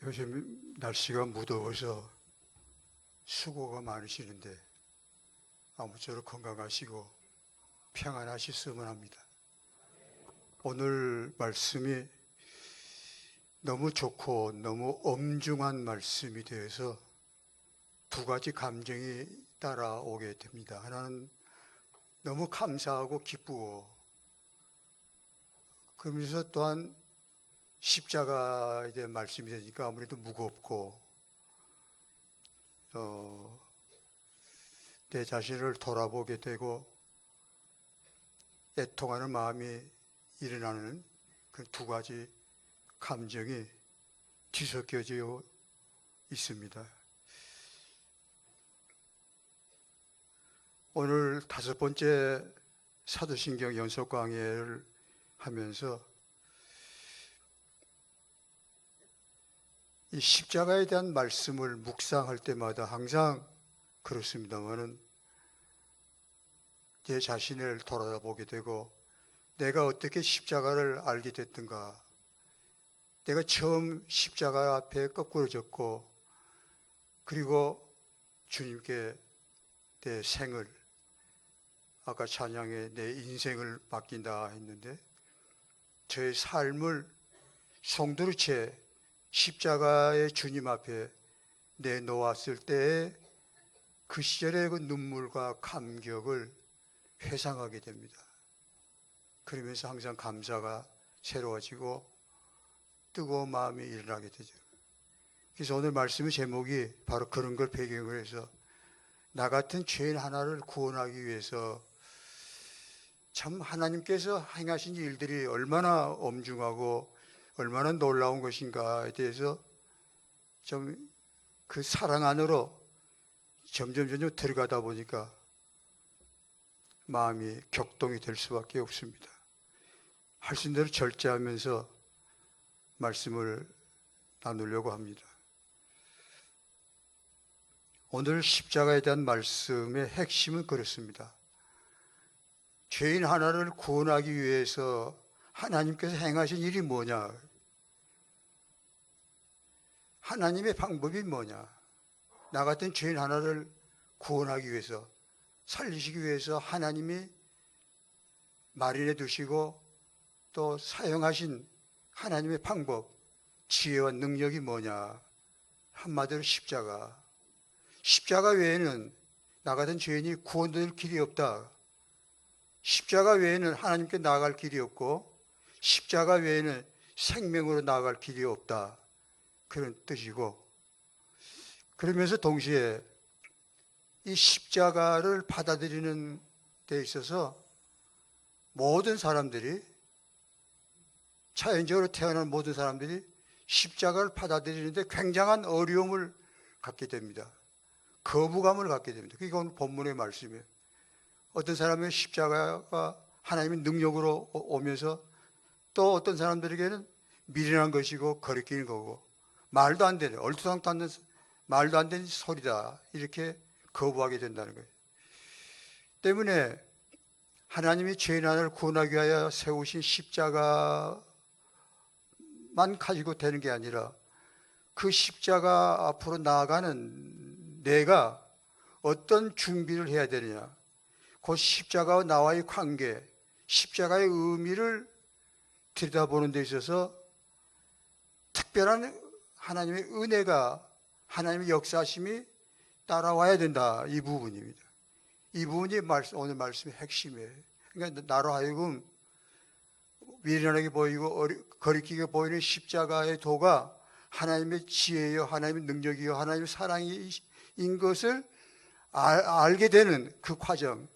요즘 날씨가 무더워서 수고가 많으시는데 아무쪼록 건강하시고 평안하셨으면 합니다. 오늘 말씀이 너무 좋고 너무 엄중한 말씀이 되어서 두 가지 감정이 따라오게 됩니다. 하나는 너무 감사하고 기쁘고, 그러면서 또한 십자가에 대한 말씀이 되니까 아무래도 무겁고, 내 자신을 돌아보게 되고 애통하는 마음이 일어나는 그 두 가지 감정이 뒤섞여져 있습니다. 오늘 다섯 번째 사도신경 연속 강의를 하면서 이 십자가에 대한 말씀을 묵상할 때마다 항상 그렇습니다만은 제 자신을 돌아보게 되고, 내가 어떻게 십자가를 알게 됐던가, 내가 처음 십자가 앞에 거꾸로 졌고, 그리고 주님께 내 생을, 아까 찬양에 내 인생을 맡긴다 했는데, 저의 삶을 송두리째 십자가의 주님 앞에 내놓았을 때의 그 시절의 그 눈물과 감격을 회상하게 됩니다. 그러면서 항상 감사가 새로워지고 뜨거운 마음이 일어나게 되죠. 그래서 오늘 말씀의 제목이 바로 그런 걸 배경으로 해서, 나 같은 죄인 하나를 구원하기 위해서 참 하나님께서 행하신 일들이 얼마나 엄중하고 얼마나 놀라운 것인가에 대해서 좀 그 사랑 안으로 점점 들어가다 보니까 마음이 격동이 될 수밖에 없습니다. 할 수 있는 대로 절제하면서 말씀을 나누려고 합니다. 오늘 십자가에 대한 말씀의 핵심은 그렇습니다. 죄인 하나를 구원하기 위해서 하나님께서 행하신 일이 뭐냐? 하나님의 방법이 뭐냐? 나 같은 죄인 하나를 구원하기 위해서, 살리시기 위해서 하나님이 마련해 두시고 또 사용하신 하나님의 방법, 지혜와 능력이 뭐냐? 한마디로 십자가. 십자가 외에는 나 같은 죄인이 구원될 길이 없다. 십자가 외에는 하나님께 나아갈 길이 없고, 십자가 외에는 생명으로 나아갈 길이 없다. 그런 뜻이고, 그러면서 동시에 이 십자가를 받아들이는 데 있어서 모든 사람들이, 자연적으로 태어난 모든 사람들이 십자가를 받아들이는데 굉장한 어려움을 갖게 됩니다. 거부감을 갖게 됩니다. 그게 오늘 본문의 말씀이에요. 어떤 사람의 십자가가 하나님의 능력으로 오면서 또 어떤 사람들에게는 미련한 것이고 거리끼는 거고, 말도 안 되는, 얼토당토 않는 말도 안 되는 소리다, 이렇게 거부하게 된다는 거예요. 때문에 하나님이 죄인 하나를 구원하기 위하여 세우신 십자가만 가지고 되는 게 아니라, 그 십자가 앞으로 나아가는 내가 어떤 준비를 해야 되느냐, 그 십자가와 나와의 관계, 십자가의 의미를 들여다보는 데 있어서 특별한 하나님의 은혜가, 하나님의 역사심이 따라와야 된다, 이 부분입니다. 이 부분이 오늘 말씀의 핵심이에요. 그러니까 나로 하여금 미련하게 보이고 거리끼게 보이는 십자가의 도가 하나님의 지혜요, 하나님의 능력이요, 하나님의 사랑인 것을 알게 되는 그 과정,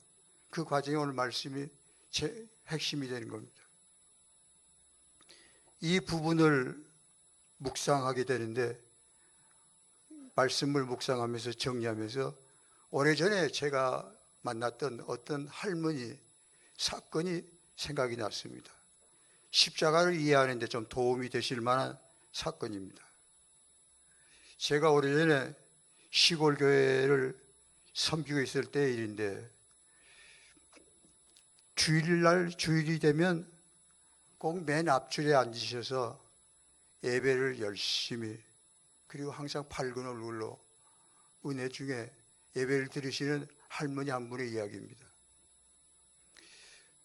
그 과정이 오늘 말씀이 제 핵심이 되는 겁니다. 이 부분을 묵상하게 되는데, 말씀을 묵상하면서 정리하면서 오래전에 제가 만났던 어떤 할머니 사건이 생각이 났습니다. 십자가를 이해하는 데 좀 도움이 되실 만한 사건입니다. 제가 오래전에 시골 교회를 섬기고 있을 때의 일인데, 주일이 되면 꼭 맨 앞줄에 앉으셔서 예배를 열심히 그리고 항상 밝은 얼굴로 은혜 중에 예배를 드리시는 할머니 한 분의 이야기입니다.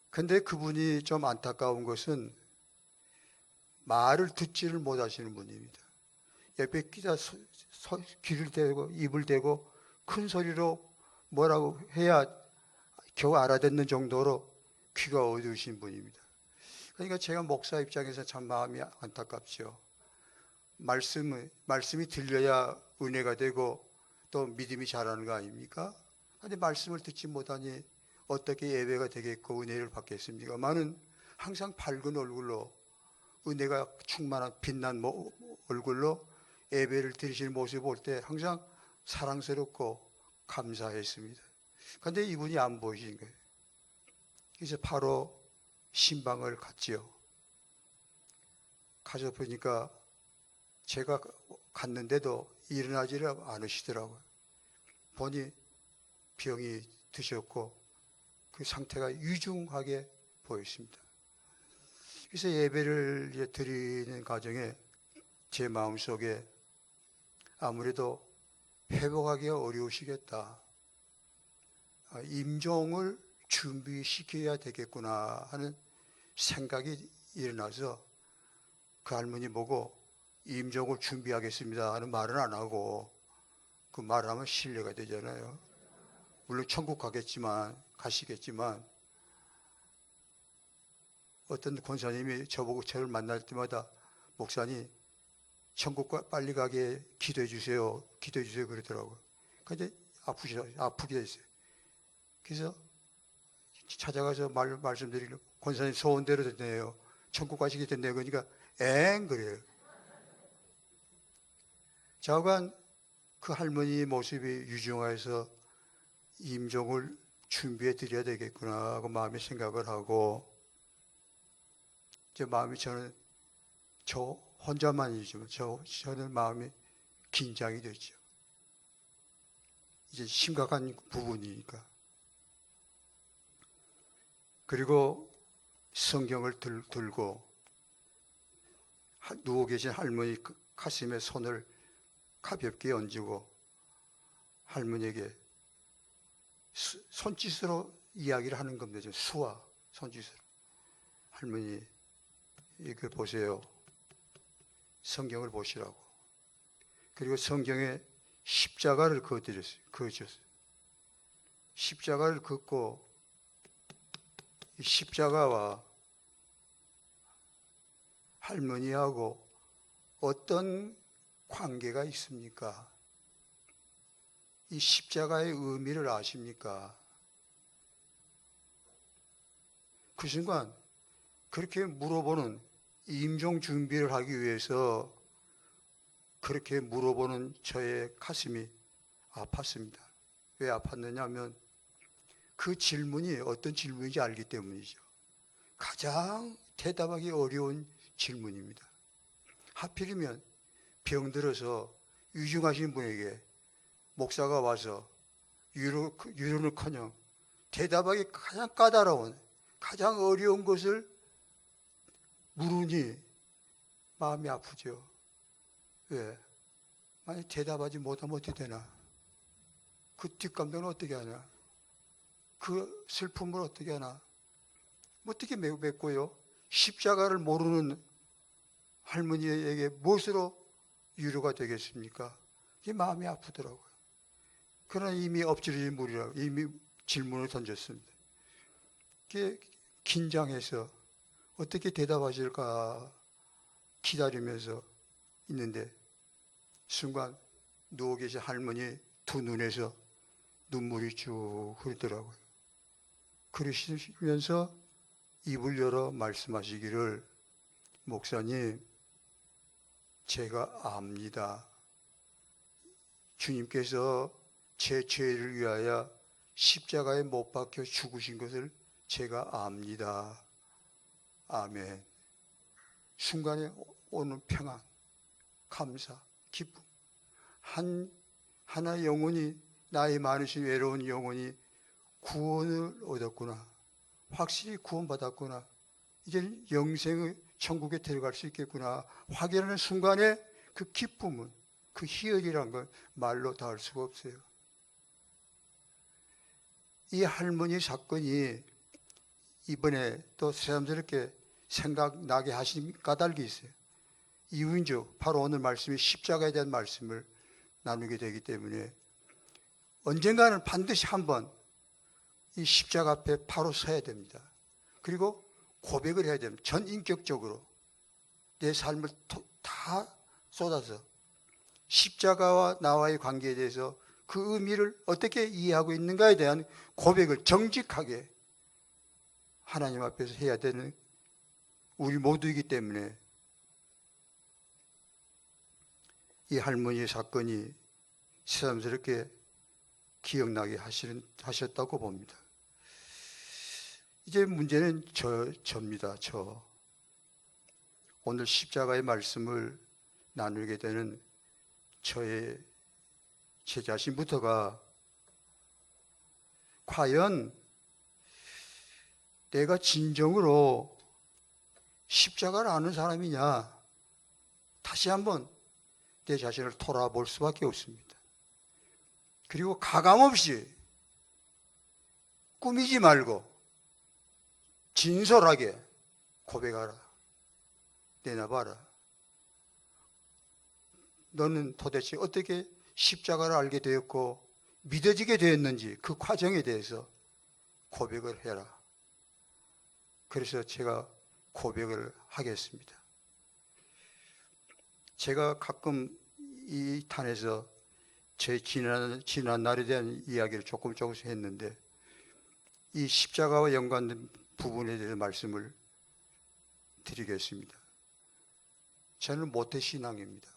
근데 그분이 좀 안타까운 것은 말을 듣지를 못하시는 분입니다. 옆에 끼다 귀를 대고 입을 대고 큰 소리로 뭐라고 해야 겨우 알아듣는 정도로 귀가 어두우신 분입니다. 그러니까 제가 목사 입장에서 참 마음이 안타깝죠. 말씀이 들려야 은혜가 되고 또 믿음이 자라는 거 아닙니까? 그런데 말씀을 듣지 못하니 어떻게 예배가 되겠고 은혜를 받겠습니까? 많은 항상 밝은 얼굴로 은혜가 충만한 빛난 얼굴로 예배를 드리시는 모습을 볼 때 항상 사랑스럽고 감사했습니다. 그런데 이분이 안 보이신 거예요. 그래서 바로 신방을 갔지요. 가서 보니까 제가 갔는데도 일어나지를 않으시더라고요. 보니 병이 드셨고 그 상태가 위중하게 보였습니다. 그래서 예배를 드리는 과정에 제 마음속에 아무래도 회복하기가 어려우시겠다. 임종을 준비시켜야 되겠구나 하는 생각이 일어나서 그 할머니 보고 임종을 준비하겠습니다 하는 말은 안 하고, 그 말하면 신뢰가 되잖아요. 물론 천국 가시겠지만 어떤 권사님이 저를 만날 때마다 목사님 천국 빨리 가게 기도해 주세요 그러더라고요. 근데 아프게 됐어요. 그래서 찾아가서 말씀드리려고 권사님 소원대로 됐네요. 천국 가시게 됐네요. 그러니까 그래요. 좌우간 그 할머니 모습이 유중해서 임종을 준비해 드려야 되겠구나 하고 마음에 생각을 하고, 제 마음이 저 혼자만이지만 저는 마음이 긴장이 됐죠. 이제 심각한 부분이니까. 그리고 성경을 들고 누워 계신 할머니 가슴에 손을 가볍게 얹고 할머니에게 손짓으로 이야기를 하는 겁니다. 수와 손짓으로. 할머니 이거 보세요. 성경을 보시라고. 그리고 성경에 십자가를 그어줬어요. 십자가를 긋고 이 십자가와 할머니하고 어떤 관계가 있습니까? 이 십자가의 의미를 아십니까? 그 순간 그렇게 물어보는, 임종 준비를 하기 위해서 그렇게 물어보는 저의 가슴이 아팠습니다. 왜 아팠느냐면 그 질문이 어떤 질문인지 알기 때문이죠. 가장 대답하기 어려운 질문입니다. 하필이면 병들어서 위중하신 분에게 목사가 와서 위로는커녕 대답하기 가장 까다로운, 가장 어려운 것을 물으니 마음이 아프죠. 왜? 만약 대답하지 못하면 어떻게 되나? 그 뒷감당은 어떻게 하냐? 그 슬픔을 어떻게 하나? 어떻게 맺고요? 십자가를 모르는 할머니에게 무엇으로 위로가 되겠습니까? 이게 마음이 아프더라고요. 그러나 이미 엎질러진 물이라고 이미 질문을 던졌습니다. 이게 긴장해서 어떻게 대답하실까 기다리면서 있는데 순간 누워 계신 할머니 두 눈에서 눈물이 쭉 흐르더라고요. 그러시면서 입을 열어 말씀하시기를, 목사님, 제가 압니다. 주님께서 제 죄를 위하여 십자가에 못 박혀 죽으신 것을 제가 압니다. 아멘. 순간에 오는 평안, 감사, 기쁨. 하나 영혼이, 나이 많으신 외로운 영혼이 구원을 얻었구나. 확실히 구원받았구나. 이제 영생의 천국에 들어갈 수 있겠구나. 확인하는 순간에 그 기쁨은 그 희열이란 건 말로 다 할 수가 없어요. 이 할머니 사건이 이번에 또 새삼스럽게 생각나게 하신 까닭이 있어요. 이유인즉 바로 오늘 말씀이 십자가에 대한 말씀을 나누게 되기 때문에 언젠가는 반드시 한번 이 십자가 앞에 바로 서야 됩니다. 그리고 고백을 해야 됩니다. 전인격적으로 내 삶을 다 쏟아서 십자가와 나와의 관계에 대해서 그 의미를 어떻게 이해하고 있는가에 대한 고백을 정직하게 하나님 앞에서 해야 되는 우리 모두이기 때문에 이 할머니의 사건이 새삼스럽게 기억나게 하셨다고 봅니다. 이제 문제는 저입니다. 오늘 십자가의 말씀을 나누게 되는 제 자신부터가 과연 내가 진정으로 십자가를 아는 사람이냐, 다시 한번 내 자신을 돌아볼 수밖에 없습니다. 그리고 가감없이 꾸미지 말고 진솔하게 고백하라. 내놔봐라. 너는 도대체 어떻게 십자가를 알게 되었고 믿어지게 되었는지 그 과정에 대해서 고백을 해라. 그래서 제가 고백을 하겠습니다. 제가 가끔 이 탄에서 제 지난 날에 대한 이야기를 조금씩 했는데 이 십자가와 연관된 부분에 대해서 말씀을 드리겠습니다. 저는 모태신앙입니다.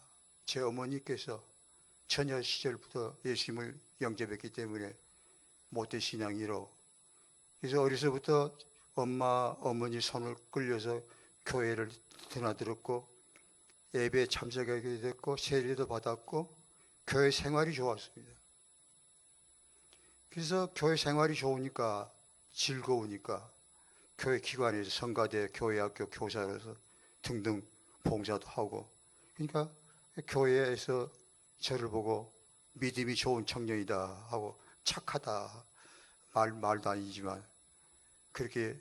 제 어머니께서 처녀 시절부터 예수님을 영접했기 때문에 모태신앙이로, 그래서 어려서부터 어머니 손을 끌려서 교회를 드나들었고 예배에 참석하게 됐고 세례도 받았고 교회 생활이 좋았습니다. 그래서 교회 생활이 좋으니까 즐거우니까 교회 기관에서 성가대, 교회학교 교사로서 등등 봉사도 하고, 그러니까 교회에서 저를 보고 믿음이 좋은 청년이다 하고 착하다 말도 아니지만 그렇게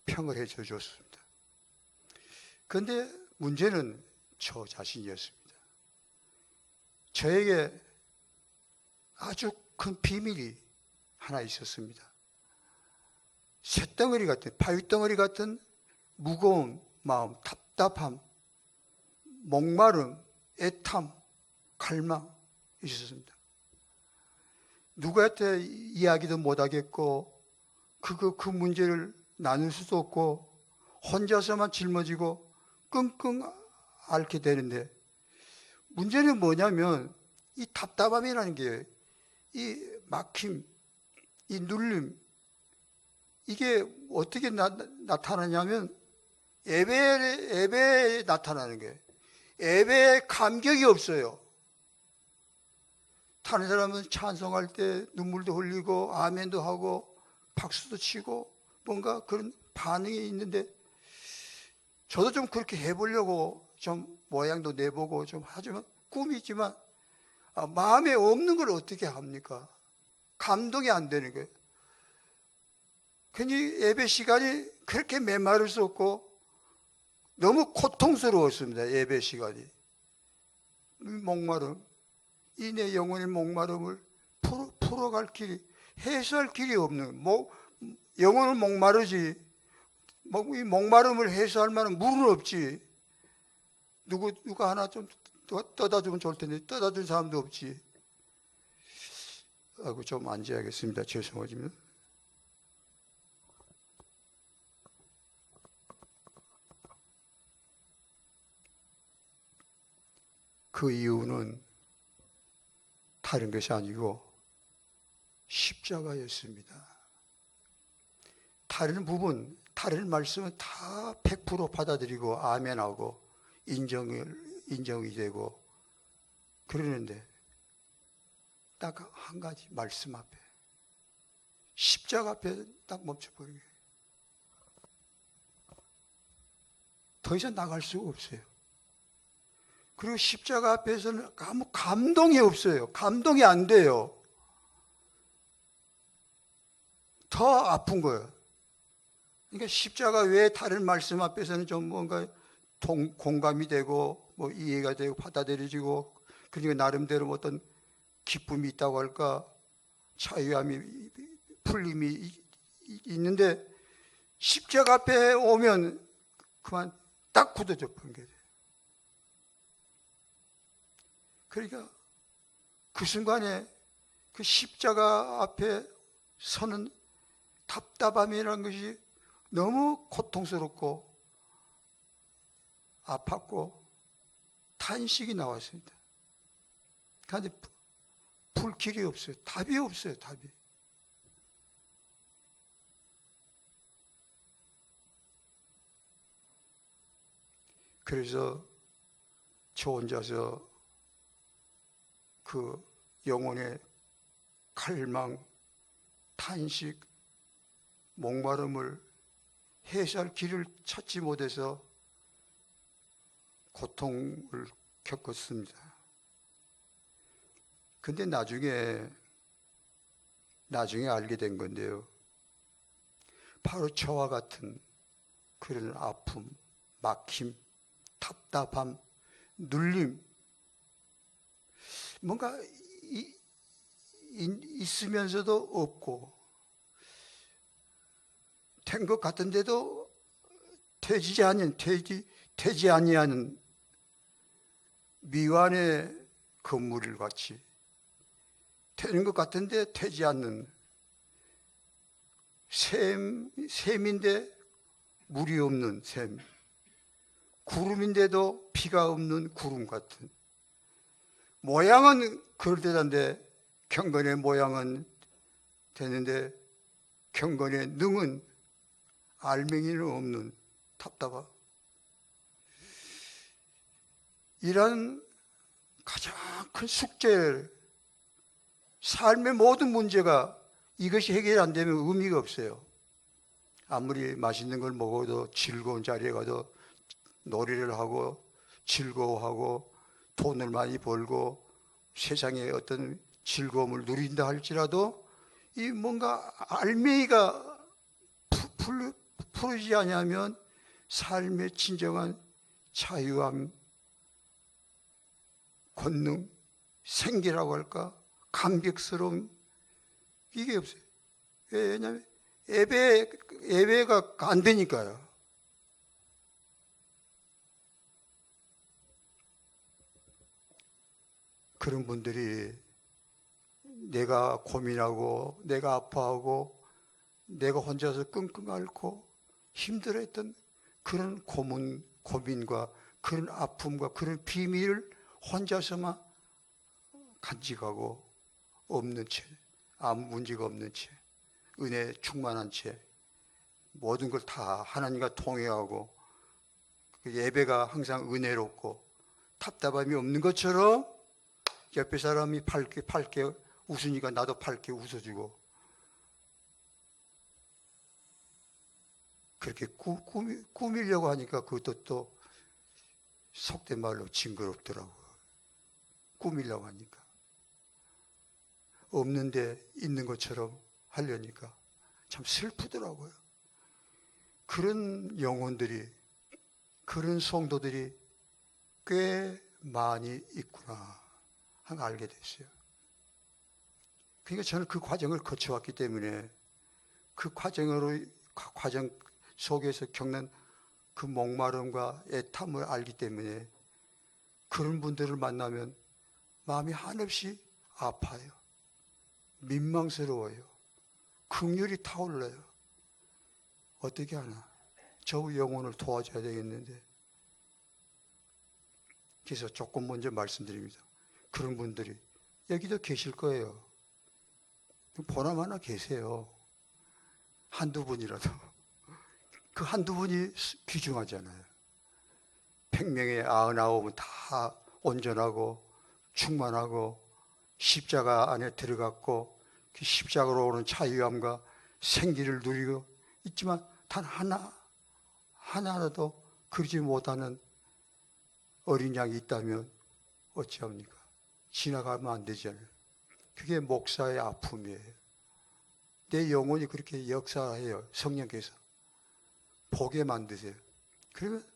평을 해줘 줬습니다. 그런데 문제는 저 자신이었습니다. 저에게 아주 큰 비밀이 하나 있었습니다. 쇳덩어리 같은, 바위덩어리 같은 무거운 마음, 답답함, 목마름, 애탐, 갈망 있었습니다. 누구한테 이야기도 못하겠고 그 문제를 나눌 수도 없고 혼자서만 짊어지고 끙끙 앓게 되는데, 문제는 뭐냐면 이 답답함이라는 게, 이 막힘, 이 눌림, 이게 어떻게 나타나냐면 예배에 나타나는 거예요. 예배에 감격이 없어요. 다른 사람은 찬송할 때 눈물도 흘리고 아멘도 하고 박수도 치고 뭔가 그런 반응이 있는데, 저도 좀 그렇게 해보려고 좀 모양도 내보고 좀 하지만 꿈이지만 마음에 없는 걸 어떻게 합니까? 감동이 안 되는 거예요. 괜히 예배 시간이 그렇게 메마를 수 없고 너무 고통스러웠습니다. 예배 시간이. 목마름, 이 내 영혼의 목마름을 풀어갈 길이, 해소할 길이 없는, 영혼은 목마르지 이 목마름을 해소할 만한 물은 없지. 누가 하나 좀 떠다 주면 좋을 텐데 떠다 준 사람도 없지. 아이고, 좀 앉아야겠습니다. 죄송하지만. 그 이유는 다른 것이 아니고 십자가였습니다. 다른 부분, 다른 말씀은 다 100% 받아들이고 아멘하고 인정이 되고 그러는데 딱 한 가지 말씀 앞에, 십자가 앞에 딱 멈춰버리게. 더 이상 나갈 수가 없어요. 그리고 십자가 앞에서는 아무 감동이 없어요. 감동이 안 돼요. 더 아픈 거예요. 그러니까 십자가 외에 다른 말씀 앞에서는 좀 뭔가 공감이 되고 뭐 이해가 되고 받아들여지고, 그러니까 나름대로 어떤 기쁨이 있다고 할까, 자유함이, 풀림이 있는데 십자가 앞에 오면 그만 딱 굳어져 버린 거예요. 그러니까 그 순간에 그 십자가 앞에 서는 답답함이라는 것이 너무 고통스럽고 아팠고 탄식이 나왔습니다. 그런데 불길이 없어요. 답이 없어요. 답이. 그래서 저 혼자서 그 영혼의 갈망, 탄식, 목마름을 해소할 길을 찾지 못해서 고통을 겪었습니다. 근데 나중에 알게 된 건데요. 바로 저와 같은 그런 아픔, 막힘, 답답함, 눌림, 뭔가 있으면서도 없고 된 것 같은데도 되지 아니하는 미완의 건물 같이, 되는 것 같은데 되지 않는 샘인데 물이 없는 샘, 구름인데도 비가 없는 구름 같은, 모양은 그럴듯한데 경건의 모양은 되는데 경건의 능은, 알맹이는 없는 답답함. 이런 가장 큰 숙제, 삶의 모든 문제가 이것이 해결 안 되면 의미가 없어요. 아무리 맛있는 걸 먹어도, 즐거운 자리에 가도 노래를 하고 즐거워하고 돈을 많이 벌고 세상의 어떤 즐거움을 누린다 할지라도 이 뭔가 알맹이가 풀어지지 않으면 삶의 진정한 자유함, 권능, 생기라고 할까, 감격스러움, 이게 없어요. 왜냐하면 예배가 안 되니까요. 그런 분들이 내가 고민하고 내가 아파하고 내가 혼자서 끙끙 앓고 힘들어했던 그런 고민과 그런 아픔과 그런 비밀을 혼자서만 간직하고 없는 채, 아무 문제가 없는 채, 은혜에 충만한 채 모든 걸 다 하나님과 통회하고 예배가 항상 은혜롭고 답답함이 없는 것처럼 옆에 사람이 밝게 웃으니까 나도 밝게 웃어주고, 그렇게 꾸미려고 하니까 그것도 또 속된 말로 징그럽더라고요. 꾸미려고 하니까. 없는데 있는 것처럼 하려니까 참 슬프더라고요. 그런 영혼들이, 그런 성도들이 꽤 많이 있구나 하고 알게 됐어요. 그러니까 저는 그 과정을 거쳐왔기 때문에 그 과정 속에서 겪는 그 목마름과 애탐을 알기 때문에 그런 분들을 만나면 마음이 한없이 아파요. 민망스러워요. 긍휼이 타올라요. 어떻게 하나? 저 영혼을 도와줘야 되겠는데. 그래서 조금 먼저 말씀드립니다. 그런 분들이 여기도 계실 거예요. 보나마나 계세요. 한두 분이라도. 그 한두 분이 귀중하잖아요. 100명의 99은 다 온전하고 충만하고 십자가 안에 들어갔고 그 십자가로 오는 자유함과 생기를 누리고 있지만 단 하나라도 그러지 못하는 어린 양이 있다면 어찌합니까? 지나가면 안 되잖아요. 그게 목사의 아픔이에요. 내 영혼이 그렇게 역사해요. 성령께서 보게 만드세요. 그러면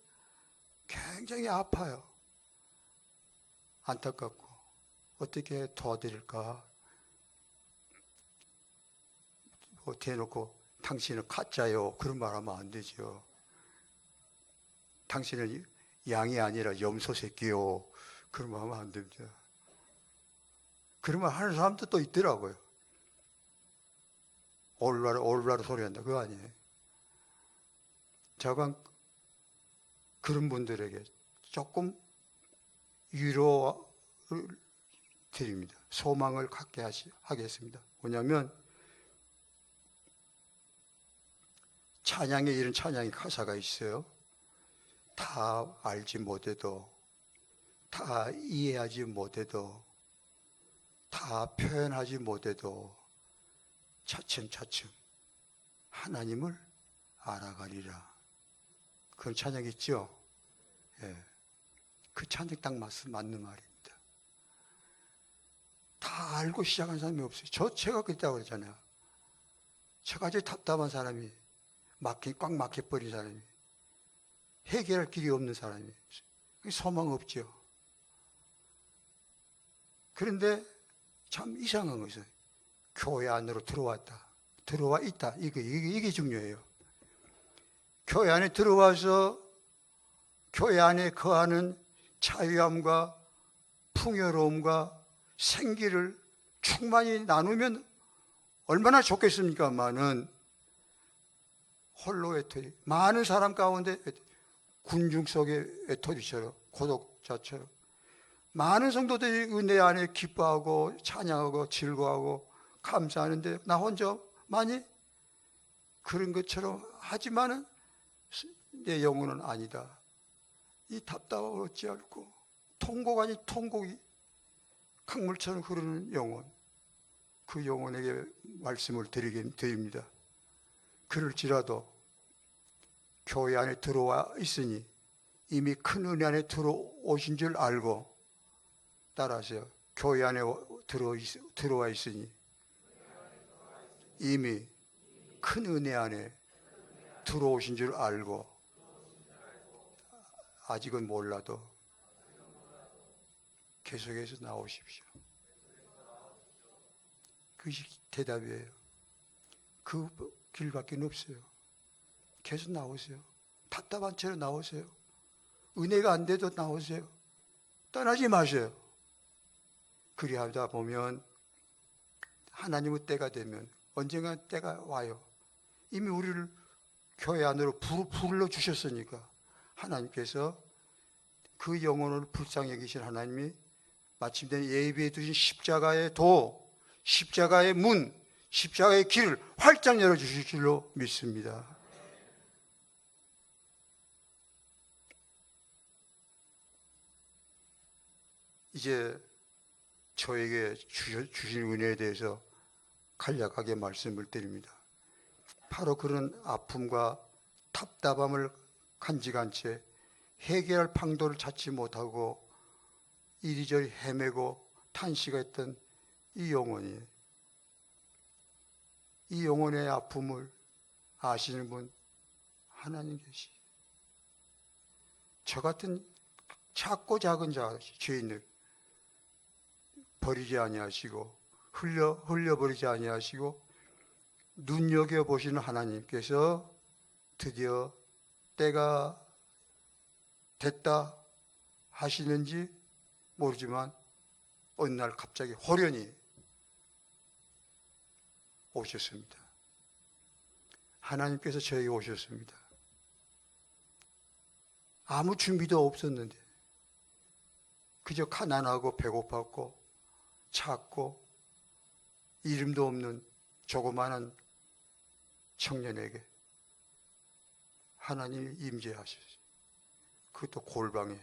굉장히 아파요. 안타깝고 어떻게 도와드릴까? 뭐 대놓고 당신은 가짜요, 그런 말 하면 안 되죠. 당신은 양이 아니라 염소 새끼요, 그런 말 하면 안 됩니다. 그런 말 하는 사람도 또 있더라고요. 올라로 소리한다, 그거 아니에요. 제가 그런 분들에게 조금 위로를 드립니다. 소망을 갖게 하겠습니다. 뭐냐면 찬양에 이런 찬양의 가사가 있어요. 다 알지 못해도, 다 이해하지 못해도, 다 표현하지 못해도 차츰차츰 하나님을 알아가리라. 그런 찬양 있죠? 예. 그 찬양 딱 맞는 말입니다. 다 알고 시작한 사람이 없어요. 제가 그랬다고 그랬잖아요. 저같이 답답한 사람이, 꽉 막혀버린 사람이, 해결할 길이 없는 사람이, 소망 없죠. 그런데 참 이상한 것은 교회 안으로 들어와 있다. 이게 중요해요. 교회 안에 들어와서 교회 안에 거하는 자유함과 풍요로움과 생기를 충만히 나누면 얼마나 좋겠습니까만은 홀로 외톨이, 많은 사람 가운데 군중 속의 외톨이처럼, 고독자처럼 많은 성도들이 은혜 안에 기뻐하고 찬양하고 즐거워하고 감사하는데 나 혼자만이 그런 것처럼 하지만은 내 영혼은 아니다. 이 답답함을 어찌할꼬. 통곡 아닌 통곡이 강물처럼 흐르는 영혼, 그 영혼에게 말씀을 드립니다. 그럴지라도 교회 안에 들어와 있으니, 이미 큰 은혜 안에 들어오신 줄 알고 따라하세요. 교회 안에 들어와 있으니 이미 큰 은혜 안에 들어오신 줄 알고, 아직은 몰라도 계속해서 나오십시오. 그것이 대답이에요. 그 길밖에 없어요. 계속 나오세요. 답답한 채로 나오세요. 은혜가 안 돼도 나오세요. 떠나지 마세요. 그리하다 보면 하나님의 때가 되면 언젠가 때가 와요. 이미 우리를 교회 안으로 불러주셨으니까 하나님께서 그 영혼을 불쌍히 여기신 하나님이 마침내 예비해 두신 십자가의 십자가의 문, 십자가의 길을 활짝 열어주실 줄로 믿습니다. 이제 저에게 주신 은혜에 대해서 간략하게 말씀을 드립니다. 바로 그런 아픔과 답답함을 간직한 채 해결할 방도를 찾지 못하고 이리저리 헤매고 탄식했던 이 영혼의 아픔을 아시는 분 하나님 계시. 저 같은 작고 작은 죄인을 버리지 아니하시고 흘려버리지 아니하시고 눈여겨보시는 하나님께서 드디어 때가 됐다 하시는지 모르지만 어느 날 갑자기 호련히 오셨습니다. 하나님께서 저에게 오셨습니다. 아무 준비도 없었는데 그저 가난하고 배고팠고 찾고 이름도 없는 조그마한 청년에게 하나님이 임재하셨어요. 그것도 골방에.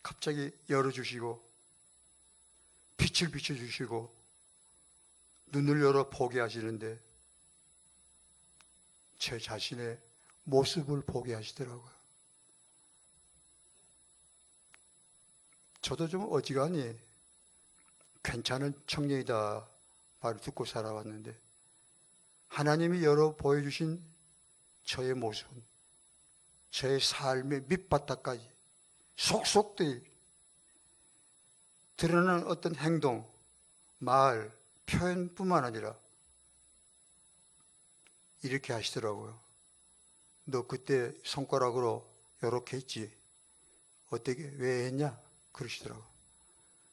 갑자기 열어주시고 빛을 비춰주시고 눈을 열어 보게 하시는데 제 자신의 모습을 보게 하시더라고요. 저도 좀 어지간히 괜찮은 청년이다 말을 듣고 살아왔는데 하나님이 열어 보여주신 저의 모습은 저의 삶의 밑바닥까지 속속들이 드러나는 어떤 행동, 말, 표현뿐만 아니라 이렇게 하시더라고요. 너 그때 손가락으로 이렇게 했지. 어떻게 왜 했냐? 그러시더라고요.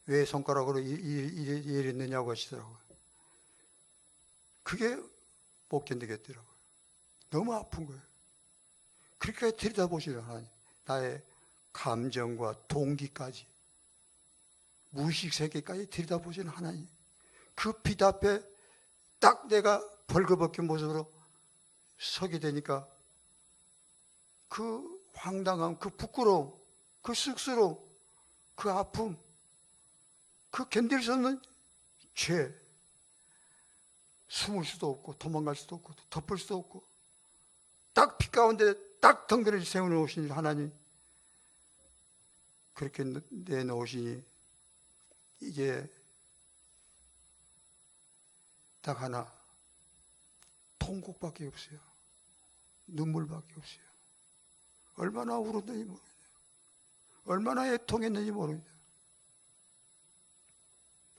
왜 손가락으로 이랬느냐고 하시더라고요. 그게 못 견디겠더라고요. 너무 아픈 거예요. 그렇게 들여다보시는 하나님, 나의 감정과 동기까지, 무의식 세계까지 들여다보시는 하나님, 그 빛 앞에 딱 내가 벌거벗긴 모습으로 서게 되니까 그 황당함, 그 부끄러움, 그 쑥스러움, 그 아픔, 그 견딜 수 없는 죄, 숨을 수도 없고 도망갈 수도 없고 덮을 수도 없고 딱 빛 가운데 딱 덩그러니 세워놓으신 하나님, 그렇게 내놓으시니 이제 딱 하나, 통곡밖에 없어요. 눈물밖에 없어요. 얼마나 울었는지 모릅니다. 얼마나 애통했는지 모릅니다.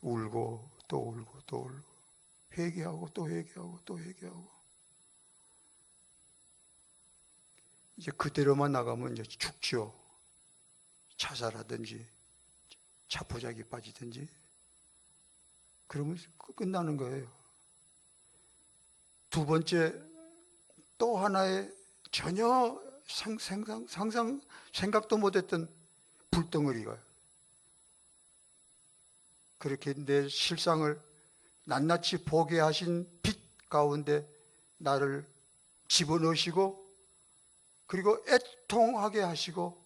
울고 또 울고 또 울고 회개하고 또 회개하고 또 회개하고 이제 그대로만 나가면 이제 죽죠. 자살하든지 자포자기 빠지든지 그러면 끝나는 거예요. 두 번째 또 하나의 전혀 생각도 못했던 불덩어리가 그렇게 내 실상을 낱낱이 보게 하신 빛 가운데 나를 집어넣으시고 그리고 애통하게 하시고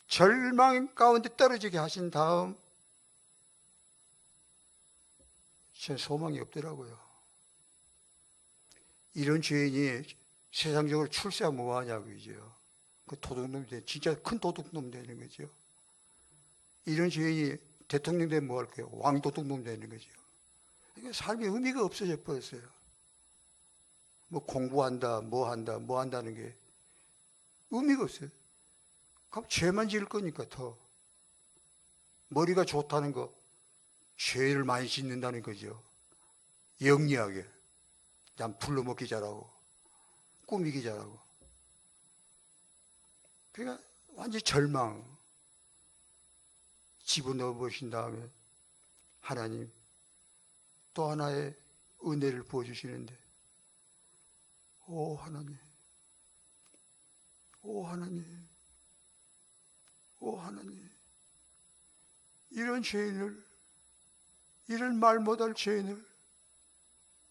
절망 가운데 떨어지게 하신 다음 제 소망이 없더라고요. 이런 죄인이 세상적으로 출세하면 뭐하냐고 이제요. 그 도둑놈이 돼, 진짜 큰 도둑놈 되는 거죠. 이런 죄인이 대통령 되면 뭐 할 거예요? 왕도둑놈 되는 거죠. 그러니까 삶의 의미가 없어져 버렸어요. 뭐 공부한다, 뭐 한다는 게 의미가 없어요. 그럼 죄만 지을 거니까 더. 머리가 좋다는 거, 죄를 많이 짓는다는 거죠. 영리하게. 난 불러먹기 잘하고, 꾸미기 잘하고. 그러니까 완전히 절망. 집어넣어 보신 다음에 하나님 또 하나의 은혜를 부어주시는데, 오 하나님, 오 하나님, 오 하나님, 이런 죄인을, 이런 말 못할 죄인을,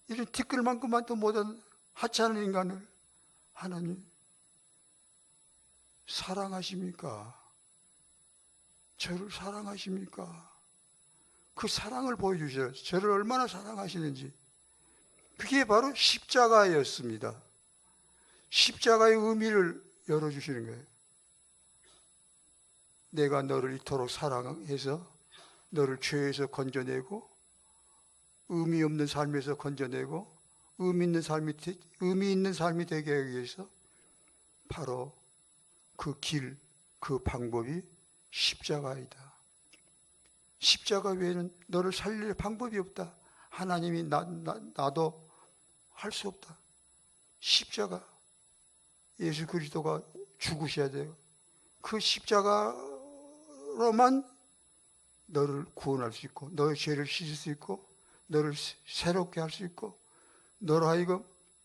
이런 티끌만큼만도 못한 하찮은 인간을 하나님 사랑하십니까? 저를 사랑하십니까? 그 사랑을 보여주셔요. 저를 얼마나 사랑하시는지. 그게 바로 십자가였습니다. 십자가의 의미를 열어주시는 거예요. 내가 너를 이토록 사랑해서 너를 죄에서 건져내고 의미 없는 삶에서 건져내고 의미 있는 삶이 되게 하기 위해서 바로 그 길, 그 방법이 십자가이다. 십자가 외에는 너를 살릴 방법이 없다. 하나님이 나도 할 수 없다. 십자가, 예수 그리스도가 죽으셔야 돼요. 그 십자가로만 너를 구원할 수 있고 너의 죄를 씻을 수 있고 너를 새롭게 할 수 있고 너로 하여금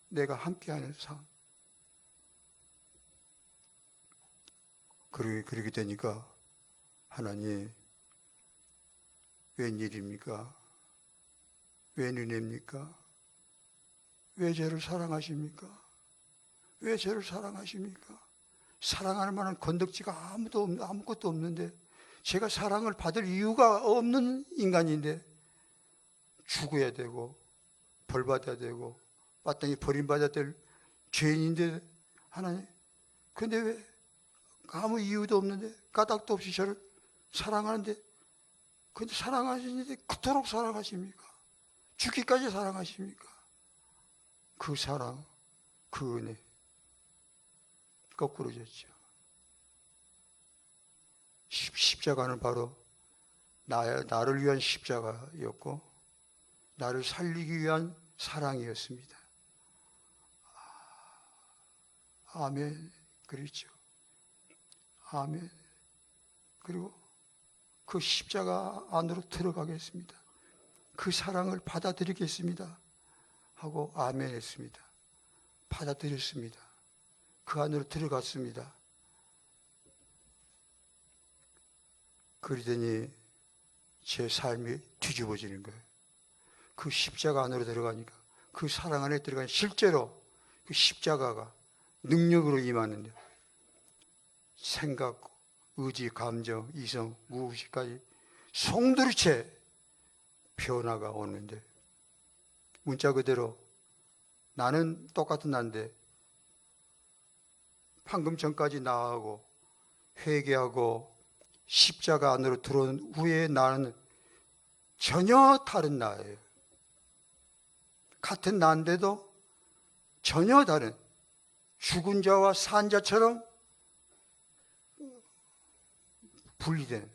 내가 함께하는 삶. 그렇게 되니까 하나님, 웬일입니까? 웬 은혜입니까? 왜 저를 사랑하십니까? 왜 저를 사랑하십니까? 사랑할 만한 건덕지가 아무것도 없는데 제가 사랑을 받을 이유가 없는 인간인데 죽어야 되고 벌 받아야 되고 마땅히 버림받아야 될 죄인인데 하나님, 근데 왜 아무 이유도 없는데 까닭도 없이 저를 사랑하는데, 근데 사랑하시는데 그토록 사랑하십니까? 죽기까지 사랑하십니까? 그 사랑, 그 은혜 거꾸로졌죠. 십자가는 바로 나를 위한 십자가였고 나를 살리기 위한 사랑이었습니다. 아멘. 그렇죠. 아멘. 그리고 그 십자가 안으로 들어가겠습니다. 그 사랑을 받아들이겠습니다 하고 아멘 했습니다. 받아들였습니다. 그 안으로 들어갔습니다. 그러더니 제 삶이 뒤집어지는 거예요. 그 십자가 안으로 들어가니까, 그 사랑 안에 들어가니 실제로 그 십자가가 능력으로 임하는데 생각, 의지, 감정, 이성, 무의식까지 송두리째 변화가 오는데, 문자 그대로 나는 똑같은 나인데 방금 전까지 나하고 회개하고 십자가 안으로 들어온 후에 나는 전혀 다른 나예요. 같은 나인데도 전혀 다른 죽은 자와 산 자처럼 분리된.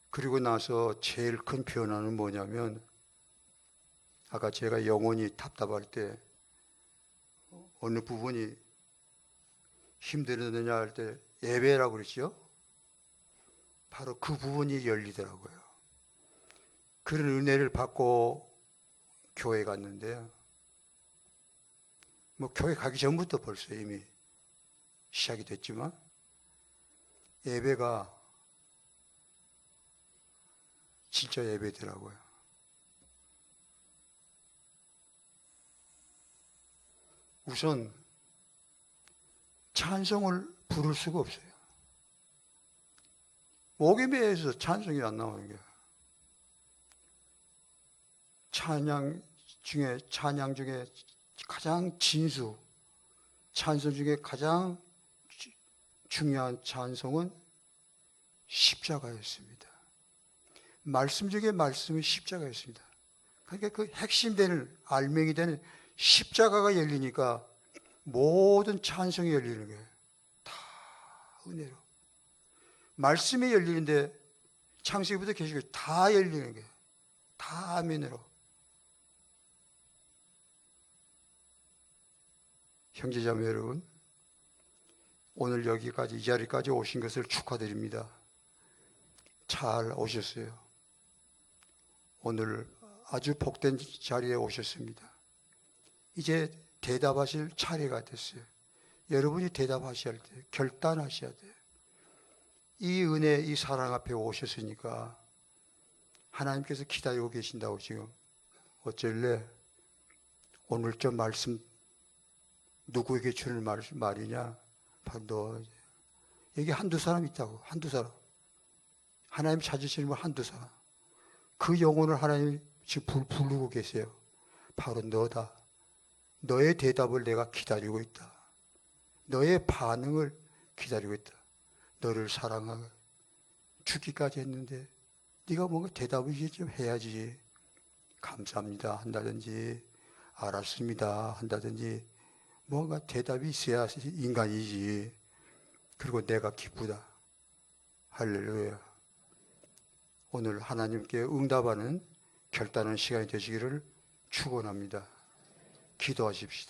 그리고 나서 제일 큰 변화는 뭐냐면, 아까 제가 영혼이 답답할 때 어느 부분이 힘들었느냐 할 때 예배라고 그랬죠. 바로 그 부분이 열리더라고요. 그런 은혜를 받고 교회 갔는데요. 뭐 교회 가기 전부터 벌써 이미 시작이 됐지만 예배가 진짜 예배더라고요. 우선 찬송을 부를 수가 없어요. 목이 메어서 찬송이 안 나오는 거예요. 찬양 중에 가장 진수, 찬송 중에 가장 중요한 찬송은 십자가였습니다. 말씀 중에 말씀은 십자가였습니다. 그러니까 그 핵심되는, 알맹이 되는 십자가가 열리니까 모든 찬송이 열리는 거예요. 다 은혜로. 말씀이 열리는데 창세기부터 계시고 다 열리는 거예요. 다 아멘으로. 형제자매 여러분, 오늘 여기까지, 이 자리까지 오신 것을 축하드립니다. 잘 오셨어요. 오늘 아주 복된 자리에 오셨습니다. 이제 대답하실 차례가 됐어요. 여러분이 대답하셔야 할 때, 결단하셔야 돼요. 이 은혜, 이 사랑 앞에 오셨으니까 하나님께서 기다리고 계신다고. 지금 어쩔래? 오늘 저 말씀 누구에게 주는 말이냐? 바로 너. 여기 한두 사람 있다고. 한두 사람. 하나님 찾으시는 분 한두 사람. 그 영혼을 하나님 지금 부르고 계세요. 바로 너다. 너의 대답을 내가 기다리고 있다. 너의 반응을 기다리고 있다. 너를 사랑하고 죽기까지 했는데 네가 뭔가 대답을 좀 해야지. 감사합니다 한다든지 알았습니다 한다든지 뭔가 대답이 있어야 인간이지. 그리고 내가 기쁘다. 할렐루야. 오늘 하나님께 응답하는 결단하는 시간이 되시기를 축원합니다. 기도하십시다.